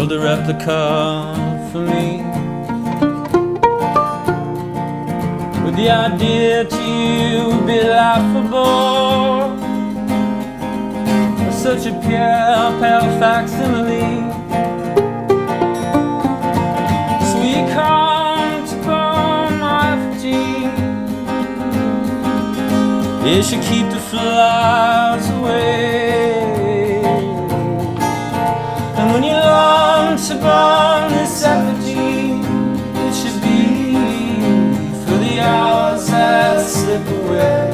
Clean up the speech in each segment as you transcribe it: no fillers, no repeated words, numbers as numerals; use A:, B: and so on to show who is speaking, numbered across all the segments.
A: build a replica for me, with the idea to be laughable, such a pale facsimile. So we come to burn my effigy. It should keep the flies away. And when you long to burn this effigy, it should be for the hours that slip away,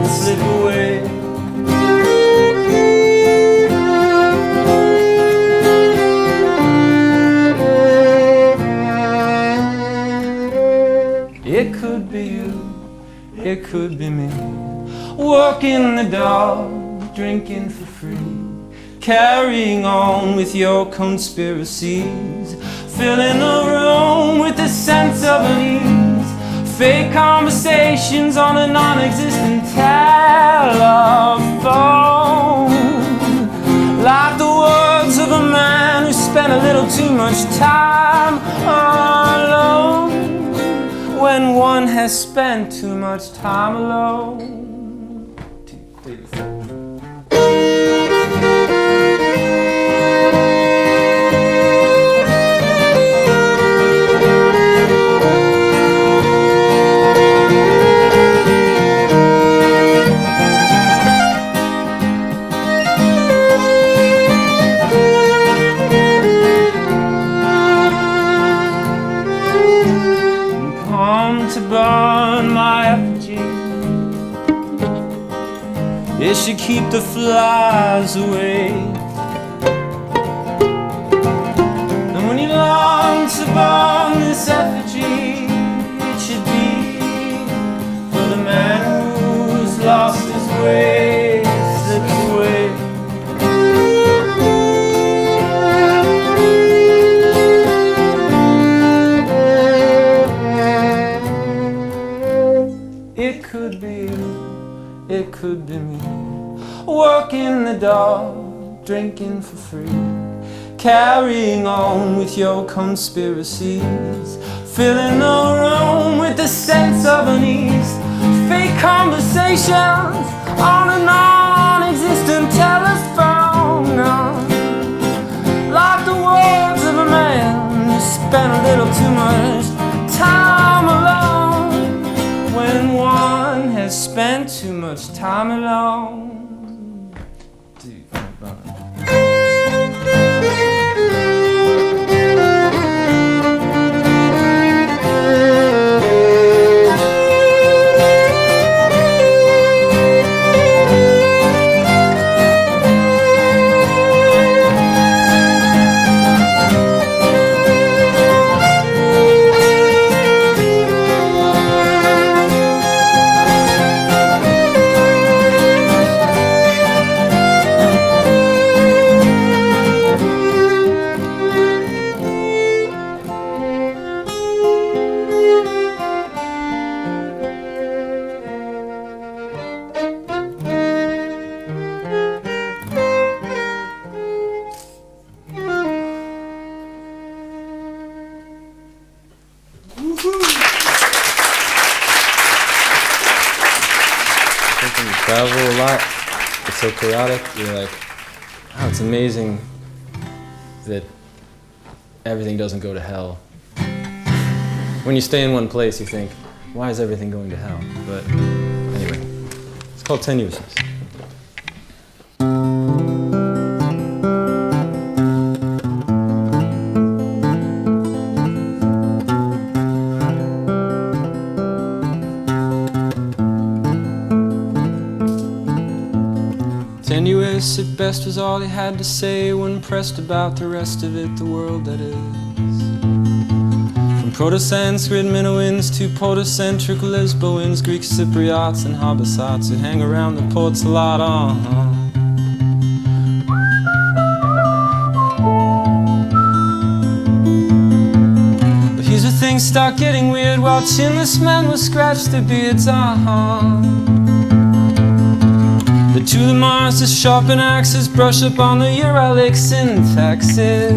A: slip away. It could be you, it could be me, working the dark, drinking for free, carrying on with your conspiracies, filling the room with a sense of unease, fake conversations on a non-existent telephone, like the words of a man who spent a little too much time alone, when one has spent too much time alone. 2, 3, 4. Burn my effigy. It should keep the flies away. And when you long to burn this effigy, it should be for the man who's lost his way, slipped away. It could be you, it could be me, working the dark, drinking for free, carrying on with your conspiracies, filling the room with a sense of unease, fake conversations on a non-existent telephone, like the words of a man who spent a little too much time alone, when one has spent too much time alone. Travel a lot, it's so chaotic, you're like, wow, it's amazing that everything doesn't go to hell. When you stay in one place, you think, why is everything going to hell? But anyway, it's called tenuousness. Tenuous at best was all he had to say when pressed about the rest of it, the world that is. From Proto-Sanskrit Minoans to Protocentric Lesboans, Greek Cypriots and Habasats who hang around the ports a lot on. But here's where things start getting weird, while chinless men will scratch their beards on. The To the monsters, sharpen axes, brush up on the Uralic syntaxes.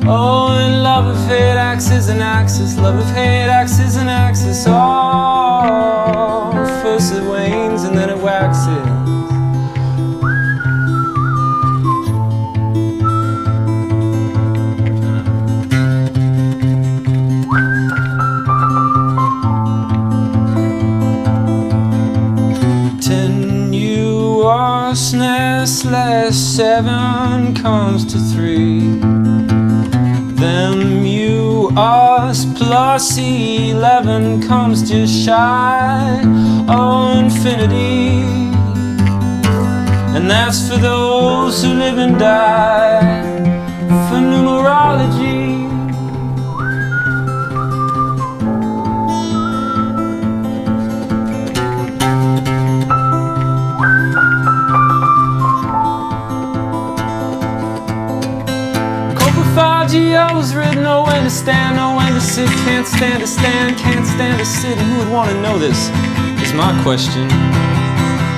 A: Oh, and love of hate, axes and axes, love of hate, axes and axes. Oh, first it wanes and then it waxes. 7 comes to 3. Then mu us plus 11 comes just shy of infinity. And that's for those who live and die for numerology. I was written, know when to stand, know when to sit. Can't stand to stand, can't stand to sit. And who would want to know this is my question.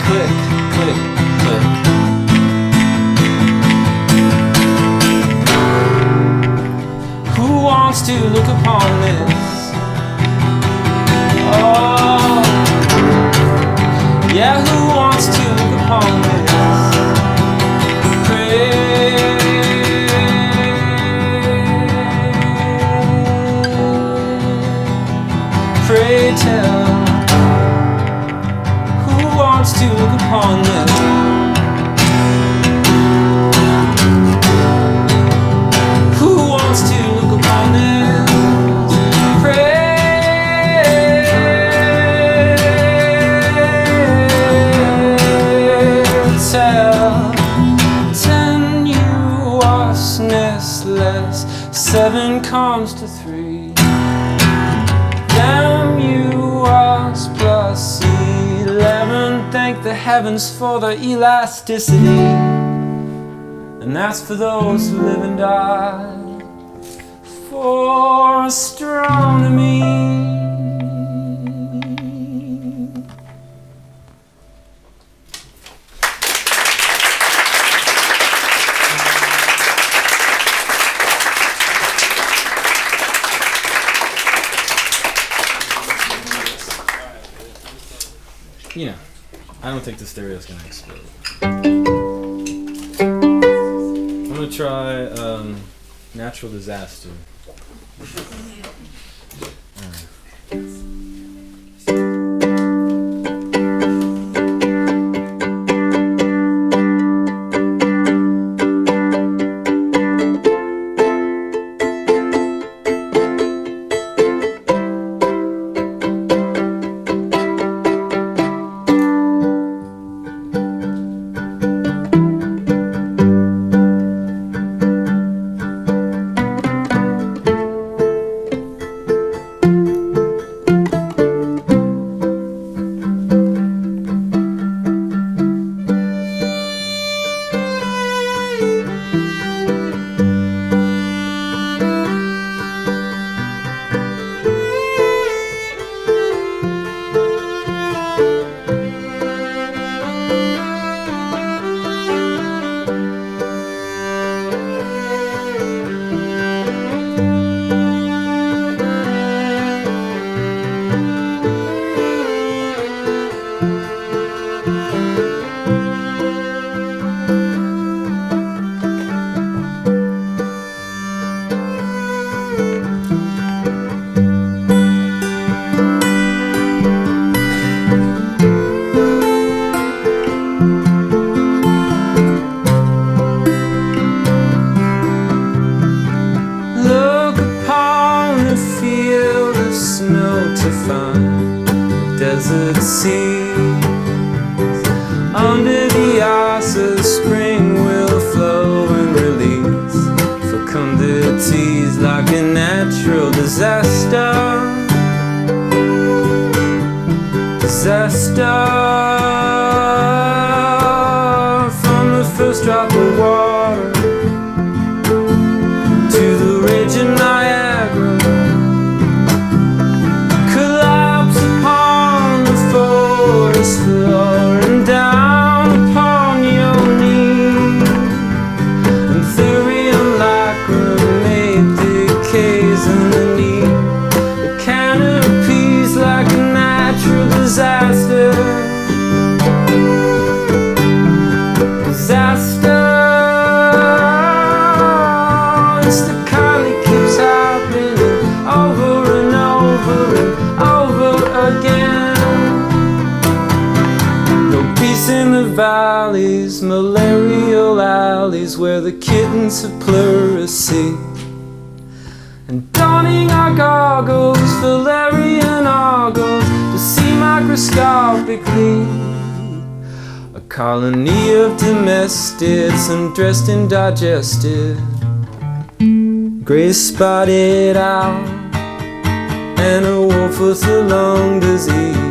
A: Click, click, click. Who wants to look upon this? Oh, yeah, who wants to look upon this? Pray tell, who wants to look upon this? Who wants to look upon this? Pray tell, tenuousness, 7 comes to 3. Plus 11, thank the heavens for their elasticity. And that's for those who live and die for astronomy. You know, I don't think the stereo's gonna explode. I'm gonna try natural disaster. Down the kittens of pleurisy. And donning our goggles, Valerian ogles, to see microscopically a colony of domestics undressed and digested, grey spotted out, and a wolf with a lung disease.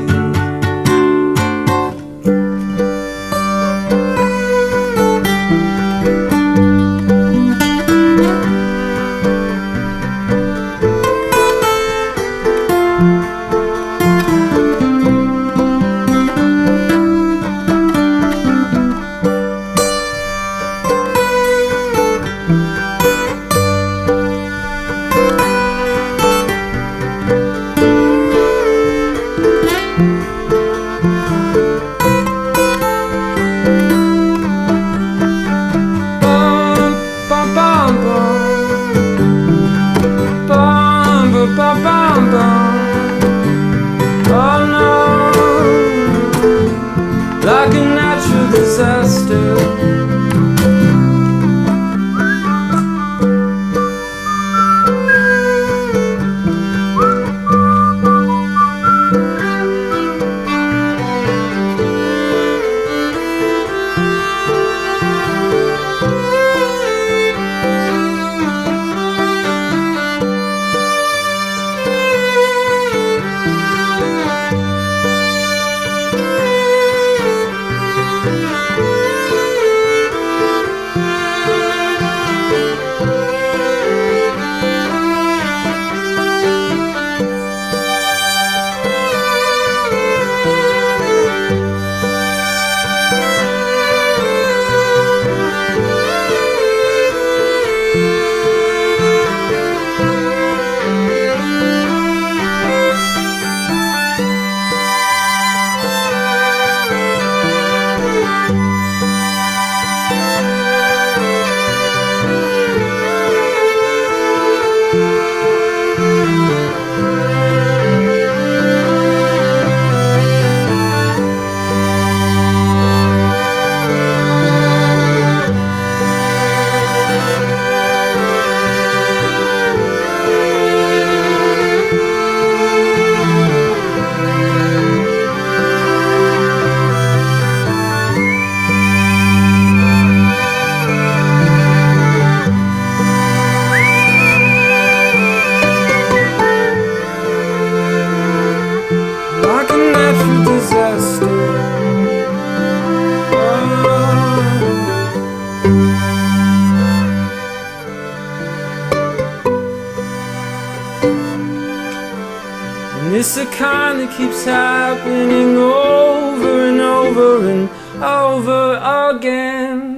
A: It's the kind that keeps happening over and over and over again.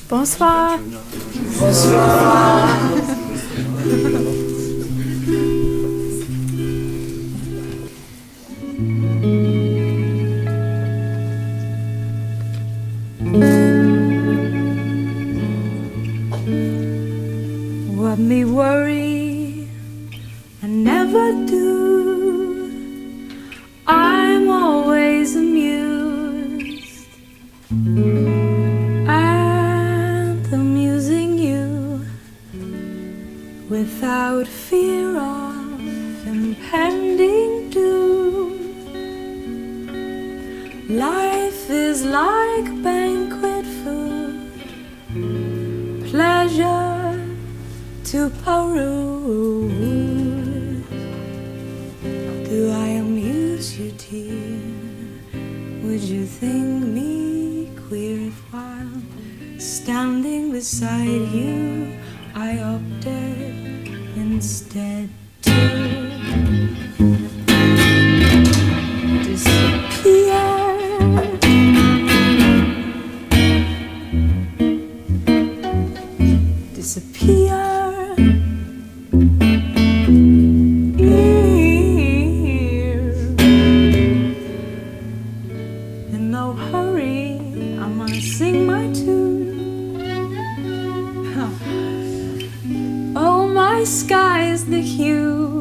B: Bonsoir.
C: Bonsoir.
B: What me worry, I never do. I'm always amused and amusing you without fear of impending doom. Life is like banquet food, pleasure to peruse. Do I amuse you, dear? Would you think me queer if while standing beside you I opted instead to disappear? here, in no hurry, I'm gonna sing my tune. Oh, my sky is the hue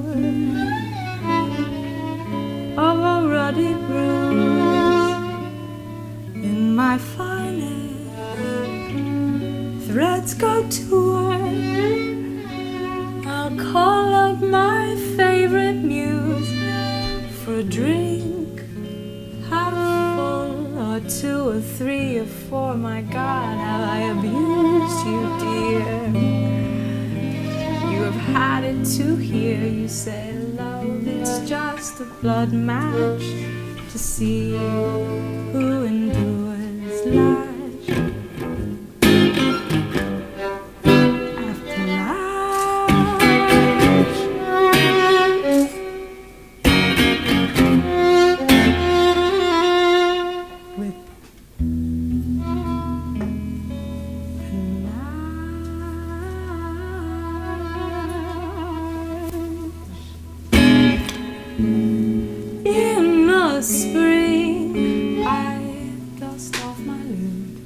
B: of a ruddy bruise. In my finest threads go to work. I'll call up my favorite muse for a drink, half full, or two, or three, or four. My God, have I abused you, dear? You have had it to hear. You say love, it's just a blood match to see who endures lash after lash. With in the spring, I dust off my lute,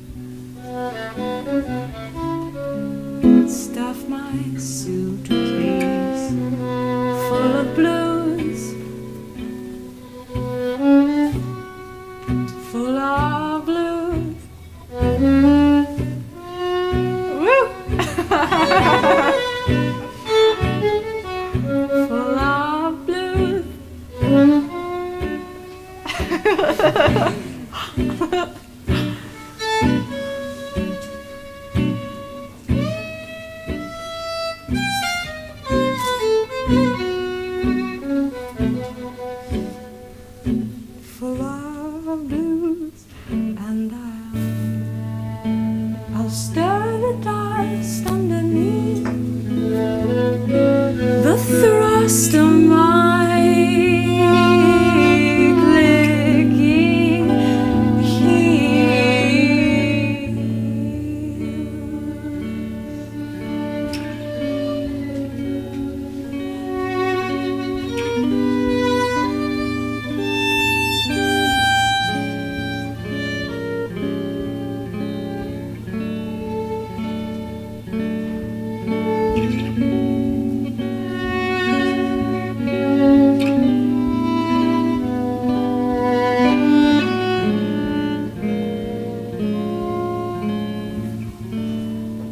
B: stuff my suitcase full of blues, full of blues. Woo! Full of blues. Full of blues, and I'll stir the dust underneath the thrust of my clicking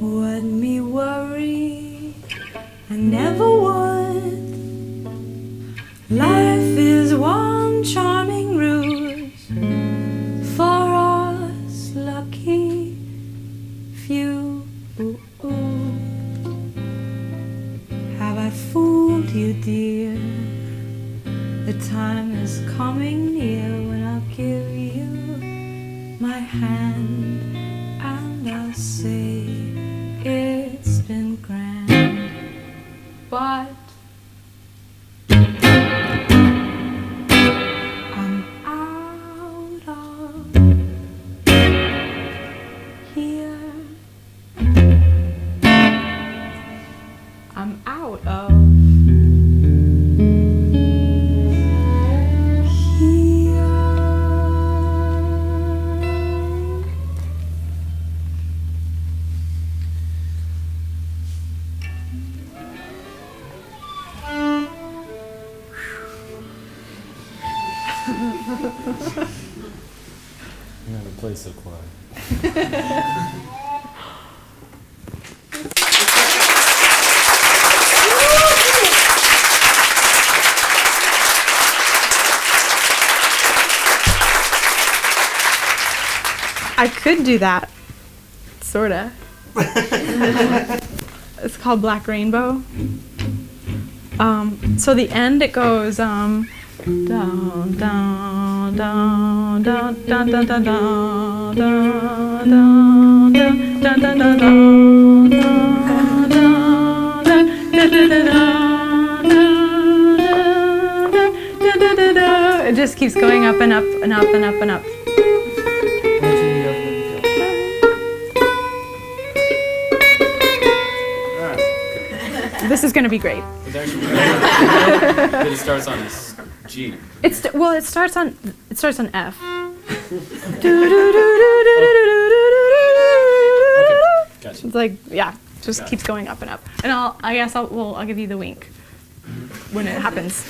B: What me worry, I never would. Life is one charming ruse for us lucky few. Have I fooled you, dear? The time is coming near when I'll give you my hand and I'll say it's been grand, but I'm out of here. I'm out of here.
A: You never play so quiet.
D: I could do that, sorta. It's called Black Rainbow. So the end it goes down, down, down, down, down, down, down, down, down, down, down, down, down, down. It just keeps going up and up and up and up and up. This is going to be great.
A: It's actually but it starts on G.
D: It starts on F.
A: Gotcha.
D: It's like, yeah, just keeps going up and up. And I'll give you the wink when it happens.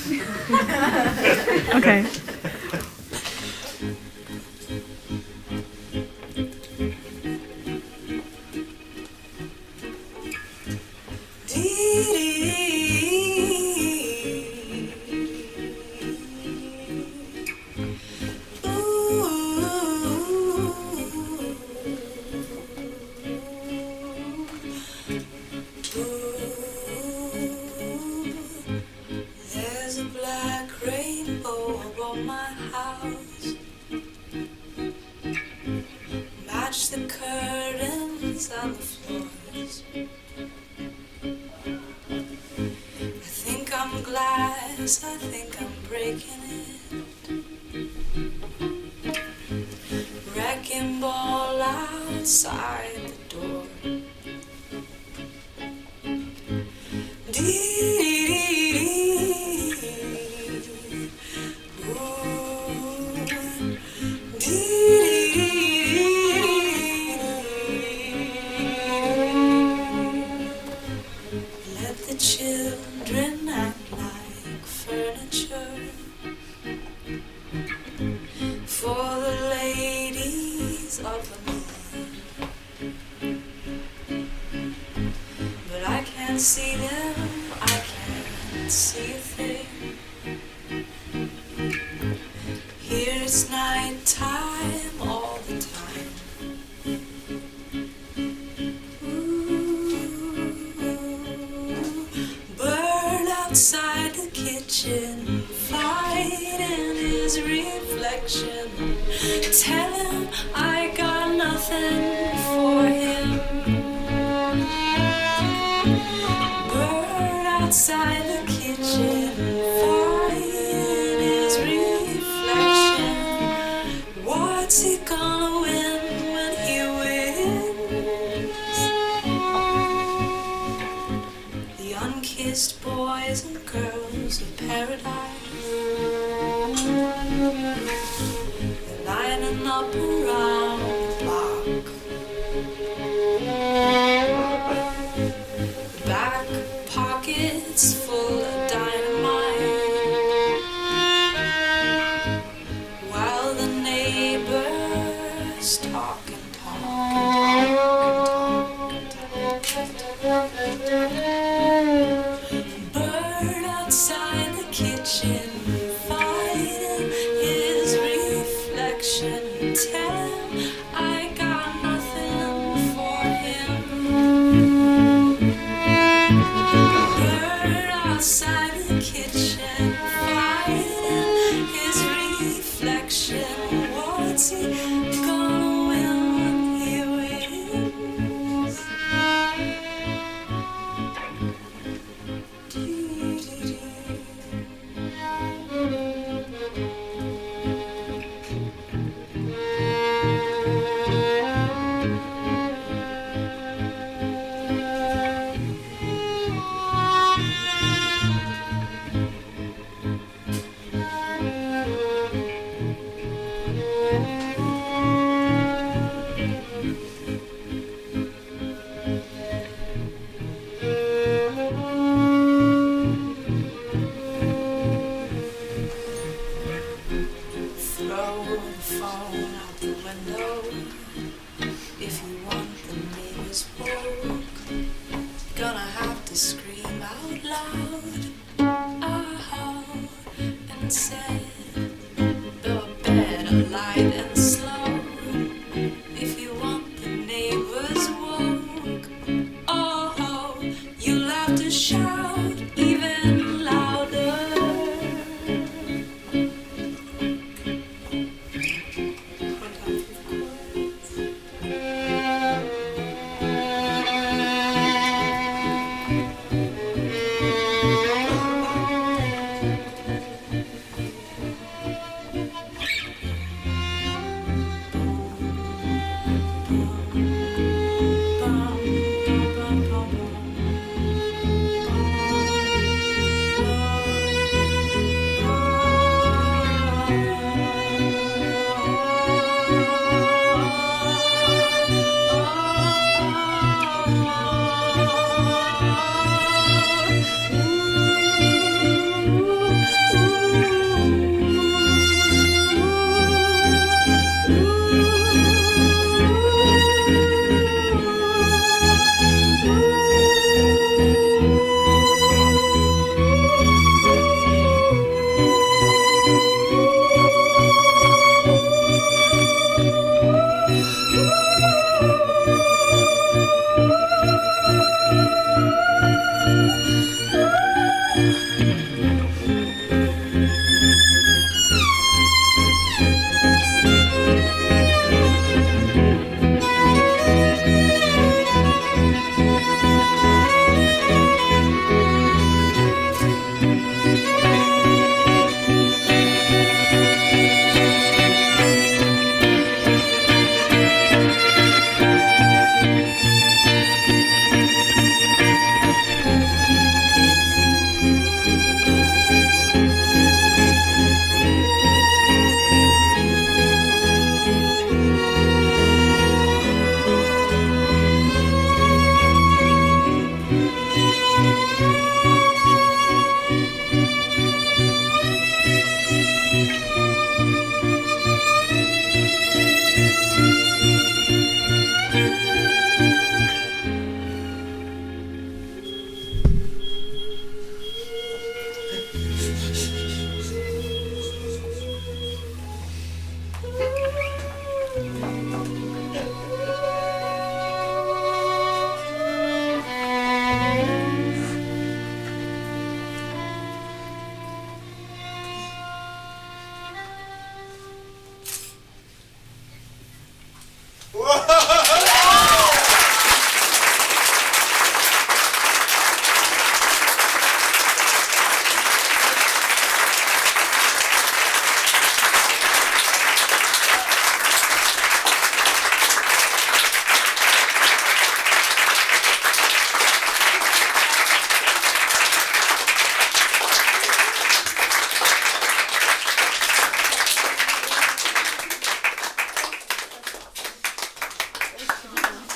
D: Okay.
C: I think I'm breaking it. Wrecking ball outside the door. Let the children act like furniture for the ladies of the moon. But I can't see them, I can't see a thing. Here it's night time all the time. Outside the kitchen, fighting his reflection. Tell him I got nothing for him. Bird outside the kitchen, fighting his reflection. What's he gonna win when he wins? The unkissed boys and girls of paradise, they're lining up around the block. Back pockets full of dynamite, while the neighbors talk and talk and talk and talk and talk. Bird outside the kitchen, fighting his reflection. Tell him I got nothing for him. Bird outside the kitchen, fighting his reflection. What's he gonna win when he wins? Throw the phone out the window if you want the neighbors woke. Gonna have to scream out loud, oh, and say, the better light and slow. If you want the neighbors woke, oh, you'll have to shout even louder.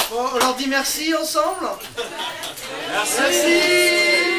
E: Bon, on leur dit merci ensemble.
A: Merci.